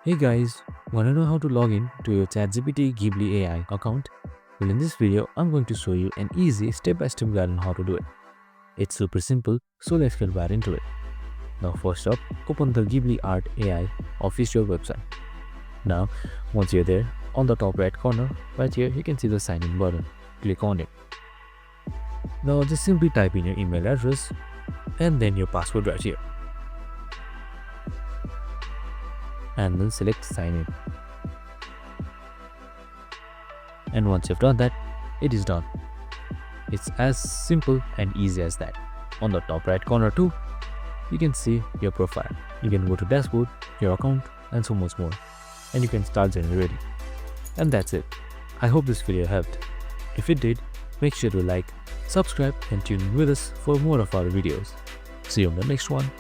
Hey guys, wanna know how to log in to your ChatGPT Ghibli AI account? Well, in this video, I'm going to show you an easy step-by-step guide on how to do it. It's super simple, so let's get right into it. Now first up, open the Ghibli Art AI official website. Now, once you're there, on the top right corner, right here, you can see the sign in button. Click on it. Now just simply type in your email address and then your password right here. And then select sign in. And once you've done that, it is done. It's as simple and easy as that. On the top right corner too, you can see your profile. You can go to dashboard, your account, and so much more. And you can start generating. And that's it. I hope this video helped. If it did, make sure to like, subscribe, and tune in with us for more of our videos. See you on the next one.